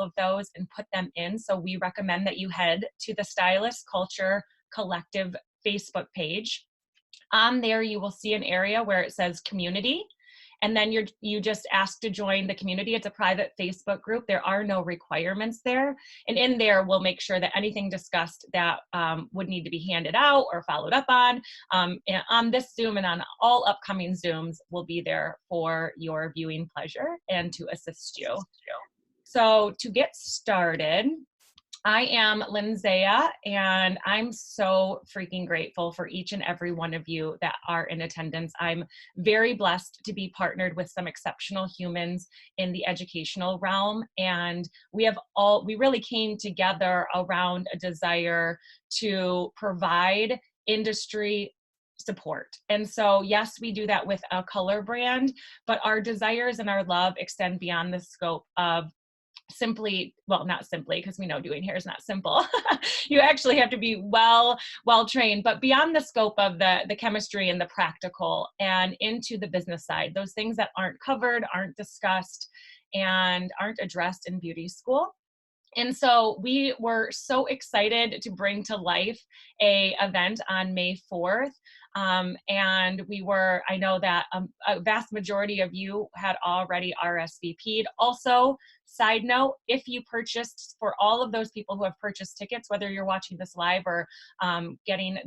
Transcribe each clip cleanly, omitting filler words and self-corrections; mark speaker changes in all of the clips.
Speaker 1: of those and put them in. So we recommend that you head to the Stylist Culture Collective Facebook page. On there, you will see an area where it says community. And then you just ask to join the community. It's a private Facebook group. There are no requirements there. And in there, we'll make sure that anything discussed that would need to be handed out or followed up on this Zoom and on all upcoming Zooms will be there for your viewing pleasure and to assist you. So to get started, I am Lindsaya, and I'm so freaking grateful for each and every one of you that are in attendance. I'm very blessed to be partnered with some exceptional humans in the educational realm, and we really came together around a desire to provide industry support. And so, yes, we do that with a color brand, but our desires and our love extend beyond the scope of simply, well, not simply, because we know doing hair is not simple. You actually have to be well trained, but beyond the scope of the chemistry and the practical and into the business side, those things that aren't covered, aren't discussed, and aren't addressed in beauty school. And so we were so excited to bring to life a event on May 4th. And I know that a vast majority of you had already RSVP'd. Also, side note, if you purchased, for all of those people who have purchased tickets, whether you're watching this live or getting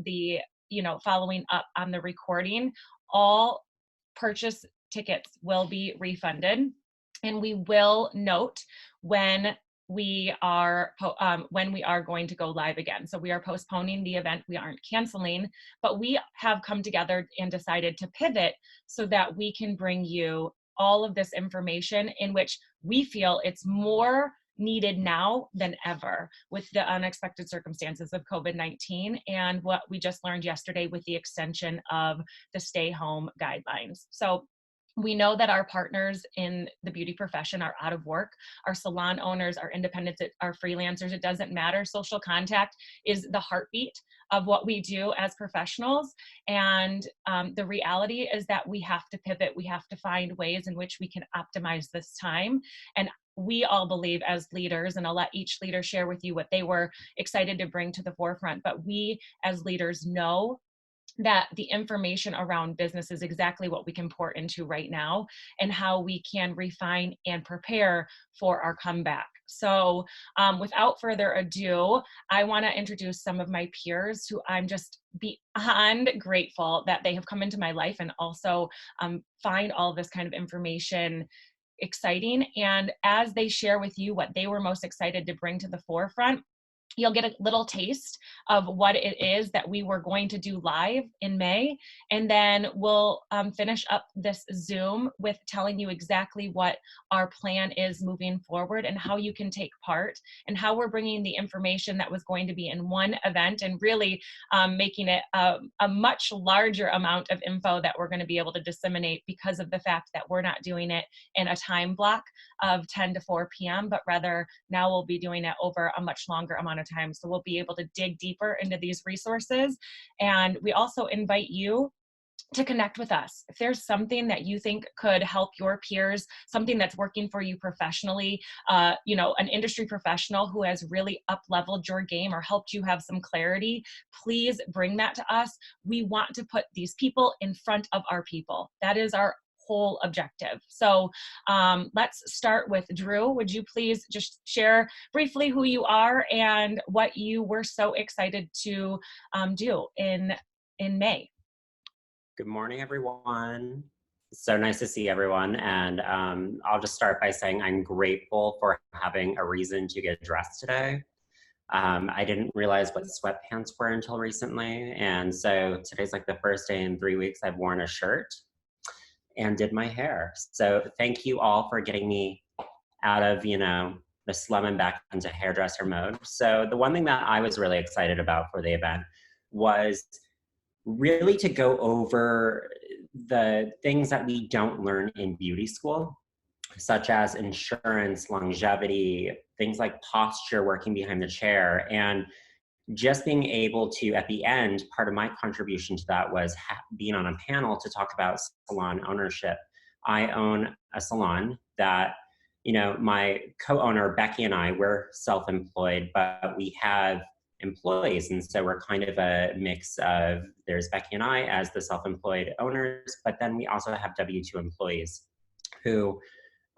Speaker 1: following up on the recording, all purchase tickets will be refunded. And we will note when we are going to go live again. So we are postponing the event. We aren't canceling, but we have come together and decided to pivot so that we can bring you all of this information in which we feel it's more needed now than ever with the unexpected circumstances of COVID-19 and what we just learned yesterday with the extension of the stay home guidelines. So we know that our partners in the beauty profession are out of work. Our salon owners, our independents, our freelancers, it doesn't matter. Social contact is the heartbeat of what we do as professionals. And the reality is that we have to pivot. We have to find ways in which we can optimize this time. And we all believe as leaders, and I'll let each leader share with you what they were excited to bring to the forefront, but we as leaders know that the information around business is exactly what we can pour into right now and how we can refine and prepare for our comeback. So without further ado, I want to introduce some of my peers who I'm just beyond grateful that they have come into my life and also find all this kind of information exciting. And as they share with you what they were most excited to bring to the forefront, you'll get a little taste of what it is that we were going to do live in May. And then we'll finish up this Zoom with telling you exactly what our plan is moving forward and how you can take part and how we're bringing the information that was going to be in one event and really making it a much larger amount of info that we're going to be able to disseminate because of the fact that we're not doing it in a time block of 10 to 4 p.m., but rather now we'll be doing it over a much longer amount of time. So we'll be able to dig deeper into these resources. And we also invite you to connect with us. If there's something that you think could help your peers, something that's working for you professionally, an industry professional who has really up-leveled your game or helped you have some clarity, please bring that to us. We want to put these people in front of our people. That is our whole objective. So let's start with Drew. Would you please just share briefly who you are and what you were so excited to do in May?
Speaker 2: Good morning, everyone. So nice to see everyone. And I'll just start by saying I'm grateful for having a reason to get dressed today. I didn't realize what sweatpants were until recently. And so today's like the first day in 3 weeks I've worn a shirt and did my hair. So thank you all for getting me out of, the slum and back into hairdresser mode. So the one thing that I was really excited about for the event was really to go over the things that we don't learn in beauty school, such as insurance, longevity, things like posture, working behind the chair, and just being able to, at the end, part of my contribution to that was being on a panel to talk about salon ownership. I own a salon that my co-owner Becky and I, we're self-employed, but we have employees, and so we're kind of a mix of, there's Becky and I as the self-employed owners, but then we also have W-2 employees who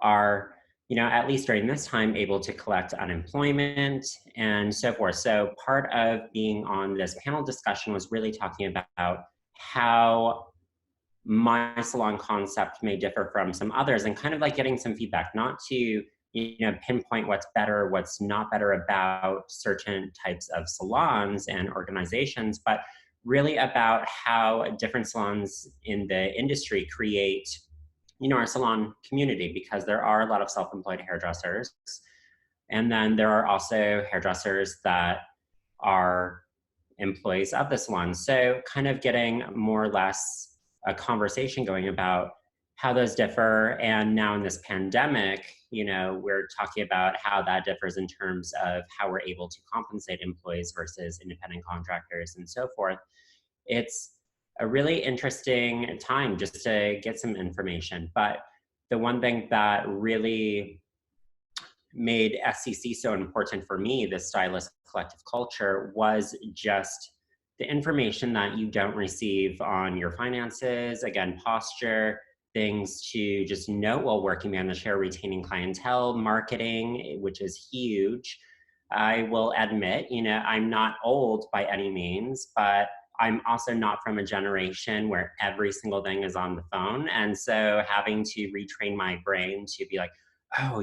Speaker 2: are, at least during this time, able to collect unemployment and so forth. So part of being on this panel discussion was really talking about how my salon concept may differ from some others, and kind of like getting some feedback, not to pinpoint what's better, what's not better about certain types of salons and organizations, but really about how different salons in the industry create our salon community, because there are a lot of self-employed hairdressers, and then there are also hairdressers that are employees of the salon. So kind of getting more or less a conversation going about how those differ. And now in this pandemic, we're talking about how that differs in terms of how we're able to compensate employees versus independent contractors and so forth. It's a really interesting time just to get some information. But the one thing that really made SCC so important for me, this stylist collective culture, was just the information that you don't receive on your finances, again, posture, things to just know while working managed hair, retaining clientele, marketing, which is huge. I will admit, I'm not old by any means, but I'm also not from a generation where every single thing is on the phone. And so having to retrain my brain to be like, oh,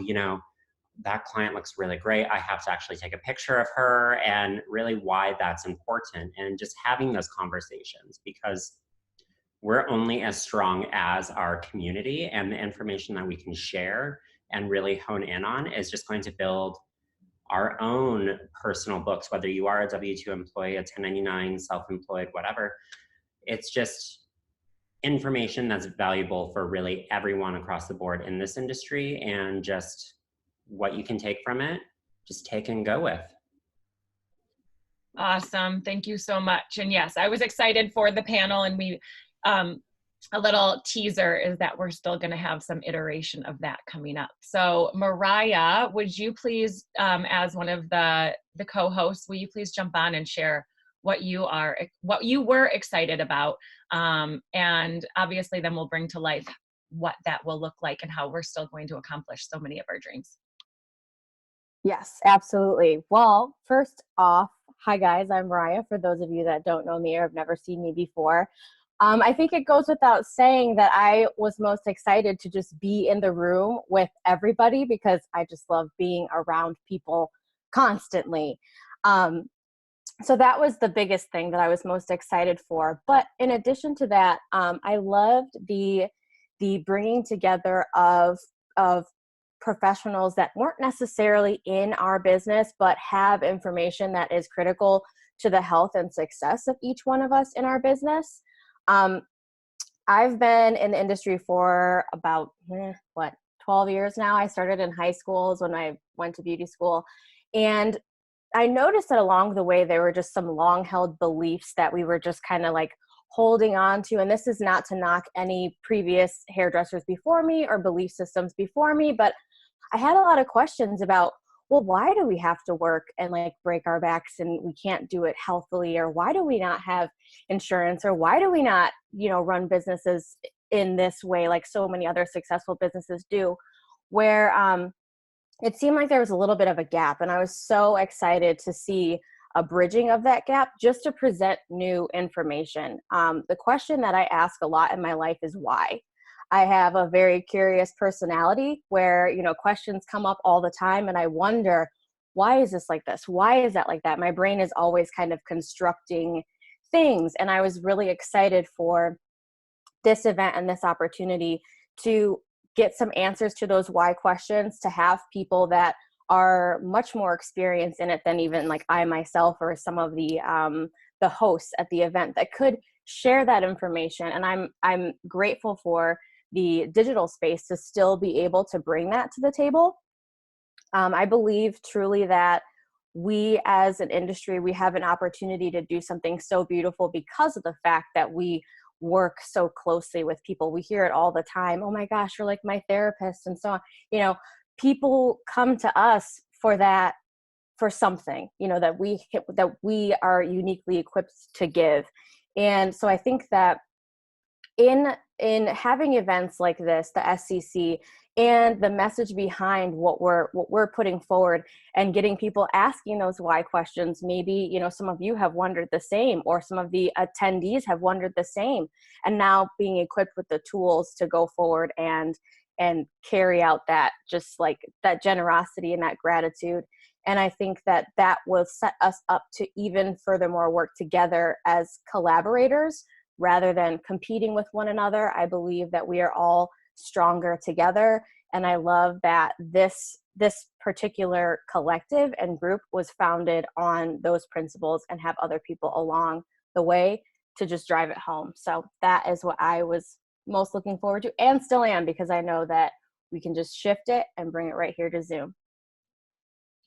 Speaker 2: that client looks really great, I have to actually take a picture of her, and really why that's important. And just having those conversations, because we're only as strong as our community, and the information that we can share and really hone in on is just going to build our own personal books, whether you are a W-2 employee, a 1099, self-employed, whatever. It's just information that's valuable for really everyone across the board in this industry, and just what you can take from it, just take and go with.
Speaker 1: Awesome. Thank you so much. And yes, I was excited for the panel, and we, a little teaser is that we're still going to have some iteration of that coming up. So Mariah, would you please, as one of the co-hosts, will you please jump on and share what you were excited about? And obviously then we'll bring to life what that will look like and how we're still going to accomplish so many of our dreams.
Speaker 3: Yes, absolutely. Well, first off, hi guys, I'm Mariah, for those of you that don't know me or have never seen me before. I think it goes without saying that I was most excited to just be in the room with everybody, because I just love being around people constantly. So that was the biggest thing that I was most excited for. But in addition to that, I loved the bringing together of professionals that weren't necessarily in our business, but have information that is critical to the health and success of each one of us in our business. I've been in the industry for about 12 years now. I started in high school is when I went to beauty school, and I noticed that along the way there were just some long held beliefs that we were just kind of like holding on to. And this is not to knock any previous hairdressers before me or belief systems before me, but I had a lot of questions about, well, why do we have to work and like break our backs and we can't do it healthily? Or why do we not have insurance? Or why do we not, run businesses in this way like so many other successful businesses do? Where it seemed like there was a little bit of a gap. And I was so excited to see a bridging of that gap just to present new information. The question that I ask a lot in my life is why? I have a very curious personality where, questions come up all the time, and I wonder, why is this like this? Why is that like that? My brain is always kind of constructing things. And I was really excited for this event and this opportunity to get some answers to those why questions, to have people that are much more experienced in it than even like I myself or some of the hosts at the event that could share that information. And I'm grateful for the digital space to still be able to bring that to the table. I believe truly that we as an industry, we have an opportunity to do something so beautiful because of the fact that we work so closely with people. We hear it all the time. Oh my gosh, you're like my therapist and so on. people come to us for that, for something, you know, that we are uniquely equipped to give. And so I think that in having events like this, the SCC, and the message behind what we're putting forward, and getting people asking those why questions, maybe, you know, some of you have wondered the same, or some of the attendees have wondered the same, and now being equipped with the tools to go forward and carry out that, just like that generosity and that gratitude. And I think that that will set us up to even furthermore work together as collaborators rather than competing with one another. I believe that we are all stronger together. And I love that this particular collective and group was founded on those principles, and have other people along the way to just drive it home. So that is what I was most looking forward to, and still am, because I know that we can just shift it and bring it right here to Zoom.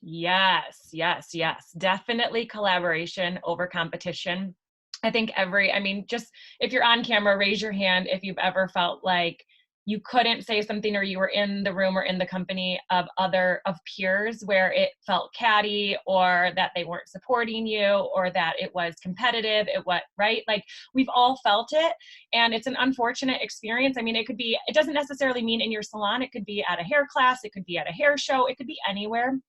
Speaker 1: Yes, yes, yes. Definitely collaboration over competition. I think just if you're on camera, raise your hand if you've ever felt like you couldn't say something, or you were in the room or in the company of peers where it felt catty, or that they weren't supporting you, or that it was competitive, right? Like, we've all felt it, and it's an unfortunate experience. I mean, it doesn't necessarily mean in your salon. It could be at a hair class, it could be at a hair show, it could be anywhere.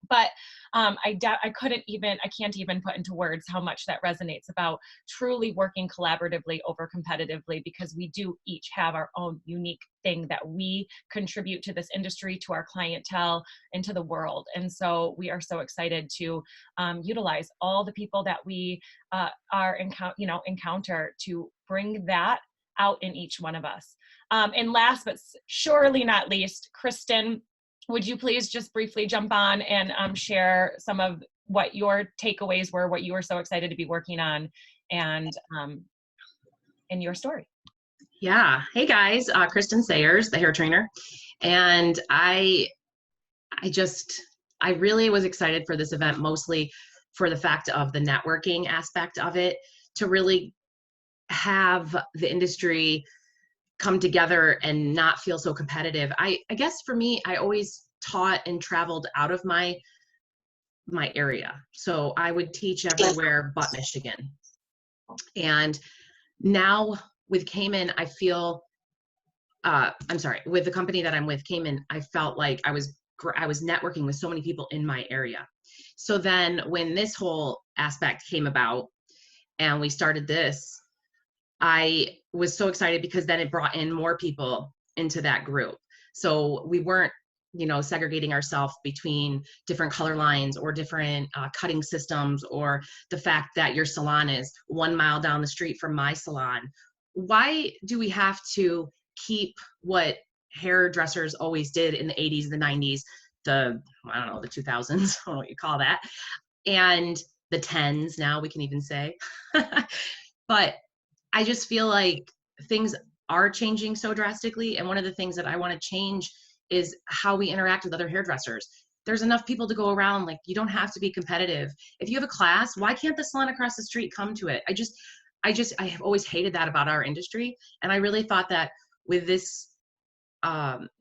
Speaker 1: But I can't even put into words how much that resonates about truly working collaboratively over competitively, because we do each have our own unique thing that we contribute to this industry, to our clientele, and to the world. And so we are so excited to utilize all the people that we encounter to bring that out in each one of us. And last but surely not least, Kristen, would you please just briefly jump on and share some of what your takeaways were, what you were so excited to be working on, and your story?
Speaker 4: Yeah. Hey guys, Kristen Sayers, the hair trainer. And I really was excited for this event, mostly for the fact of the networking aspect of it, to really have the industry come together and not feel so competitive. I guess for me, I always taught and traveled out of my area. So I would teach everywhere but Michigan. And now with Cayman, I feel, with the company that I'm with, Cayman, I felt like I was networking with so many people in my area. So then when this whole aspect came about and we started this, I was so excited because then it brought in more people into that group. So we weren't, segregating ourselves between different color lines or different cutting systems, or the fact that your salon is 1 mile down the street from my salon. Why do we have to keep what hairdressers always did in the 80s, the 90s, the 2000s, I don't know what you call that, and the 10s now we can even say. But I just feel like things are changing so drastically. And one of the things that I want to change is how we interact with other hairdressers. There's enough people to go around. Like, you don't have to be competitive. If you have a class, why can't the salon across the street come to it? I have always hated that about our industry. And I really thought that with this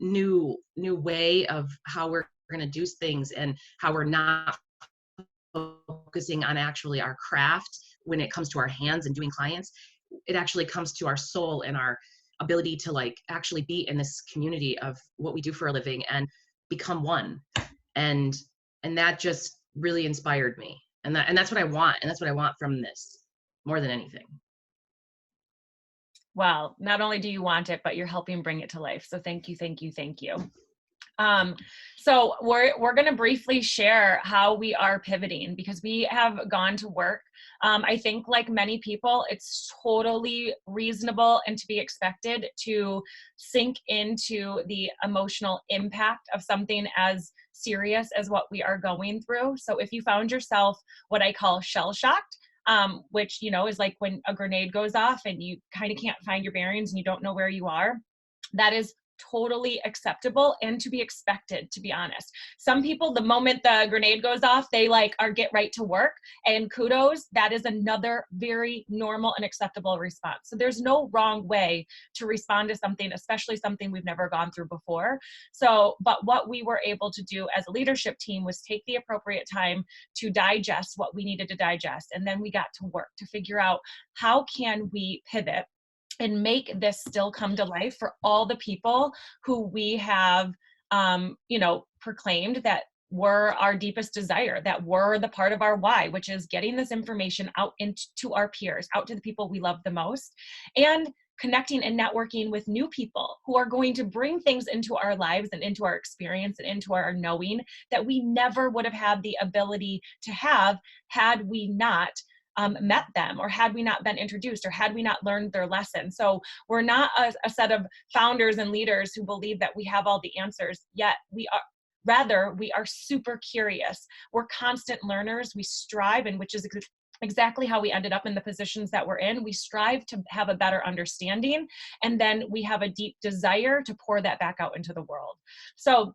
Speaker 4: new way of how we're going to do things, and how we're not focusing on actually our craft when it comes to our hands and doing clients, it actually comes to our soul and our ability to actually be in this community of what we do for a living and become one. And that just really inspired me. And that's what I want. And that's what I want from this more than anything.
Speaker 1: Well, not only do you want it, but you're helping bring it to life. So thank you, thank you, thank you. So we're going to briefly share how we are pivoting, because we have gone to work. I think, like many people, it's totally reasonable and to be expected to sink into the emotional impact of something as serious as what we are going through. So if you found yourself what I call shell-shocked, which, is like when a grenade goes off and you kind of can't find your bearings and you don't know where you are, that is totally acceptable and to be expected, to be honest. Some people, the moment the grenade goes off, they like are get right to work, and kudos, that is another very normal and acceptable response. So there's no wrong way to respond to something, especially something we've never gone through before. So, but what we were able to do as a leadership team was take the appropriate time to digest what we needed to digest. And then we got to work to figure out how can we pivot and make this still come to life for all the people who we have, proclaimed that were our deepest desire, that were the part of our why, which is getting this information out into our peers, out to the people we love the most, and connecting and networking with new people who are going to bring things into our lives and into our experience and into our knowing that we never would have had the ability to have had we not met them, or had we not been introduced, or had we not learned their lesson. So we're not a set of founders and leaders who believe that we have all the answers, yet rather we are super curious. We're constant learners. We strive, and which is exactly how we ended up in the positions that we're in. We strive to have a better understanding, and then we have a deep desire to pour that back out into the world. So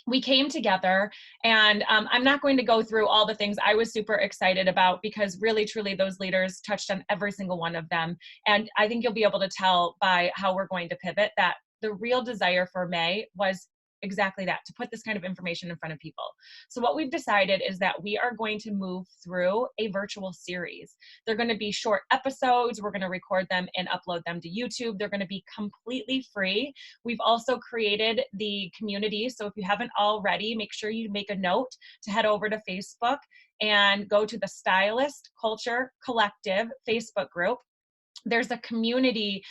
Speaker 1: we came together, and I'm not going to go through all the things I was super excited about, because really, truly, those leaders touched on every single one of them. And I think you'll be able to tell by how we're going to pivot that the real desire for May was exactly that, to put this kind of information in front of people. So what we've decided is that we are going to move through a virtual series. They're going to be short episodes. We're going to record them and upload them to YouTube. They're going to be completely free. We've also created the community. So if you haven't already, make sure you make a note to head over to Facebook and go to the Stylist Culture Collective Facebook group. There's a community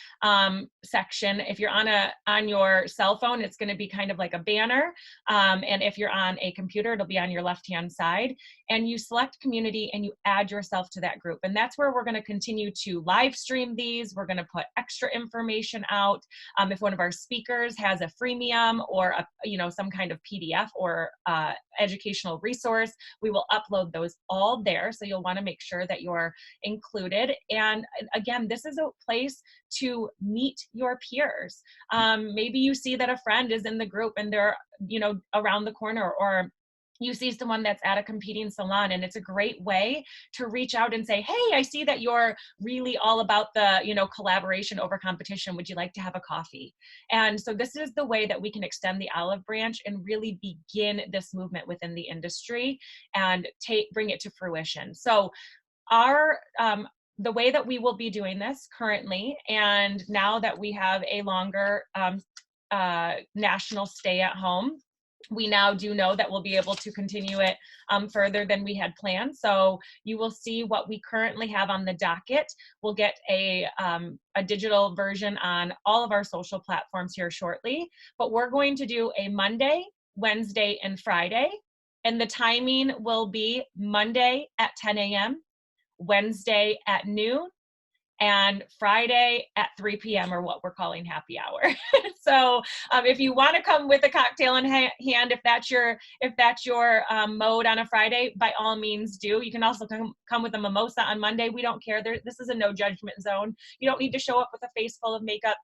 Speaker 1: section. If you're on your cell phone, it's going to be kind of like a banner. And if you're on a computer, it'll be on your left-hand side. And you select community and you add yourself to that group. And that's where we're going to continue to live stream these. We're going to put extra information out. If one of our speakers has a freemium or some kind of PDF or educational resource, we will upload those all there. So you'll want to make sure that you're included. And again, this is a place to meet your peers. Maybe you see that a friend is in the group and they're, around the corner, or you see someone that's at a competing salon, and it's a great way to reach out and say, hey, I see that you're really all about the, collaboration over competition. Would you like to have a coffee? And so this is the way that we can extend the olive branch and really begin this movement within the industry and bring it to fruition. So the way that we will be doing this currently, and now that we have a longer national stay at home, we now do know that we'll be able to continue it further than we had planned. So you will see what we currently have on the docket. We'll get a digital version on all of our social platforms here shortly, but we're going to do a Monday, Wednesday, and Friday. And the timing will be Monday at 10 a.m., Wednesday at noon, and Friday at 3 p.m. or what we're calling happy hour. So if you want to come with a cocktail in hand, if that's your mode on a Friday, by all means do. You can also come with a mimosa on Monday. We don't care. This is a no judgment zone. You don't need to show up with a face full of makeup.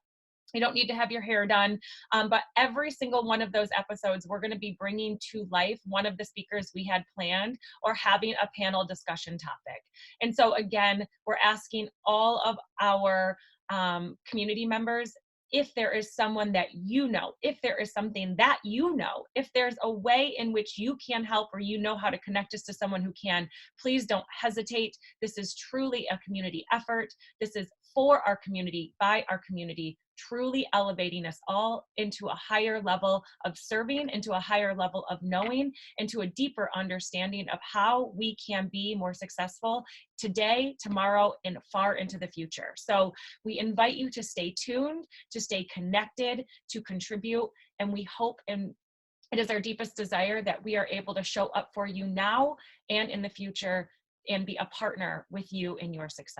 Speaker 1: You don't need to have your hair done, but every single one of those episodes, we're going to be bringing to life one of the speakers we had planned, or having a panel discussion topic. And so again, we're asking all of our community members, if there is someone that if there is something that if there's a way in which you can help, or how to connect us to someone who can, please don't hesitate. This is truly a community effort. This is for our community, by our community, truly elevating us all into a higher level of serving, into a higher level of knowing, into a deeper understanding of how we can be more successful today, tomorrow, and far into the future. So we invite you to stay tuned, to stay connected, to contribute, and we hope, and it is our deepest desire, that we are able to show up for you now and in the future and be a partner with you in your success.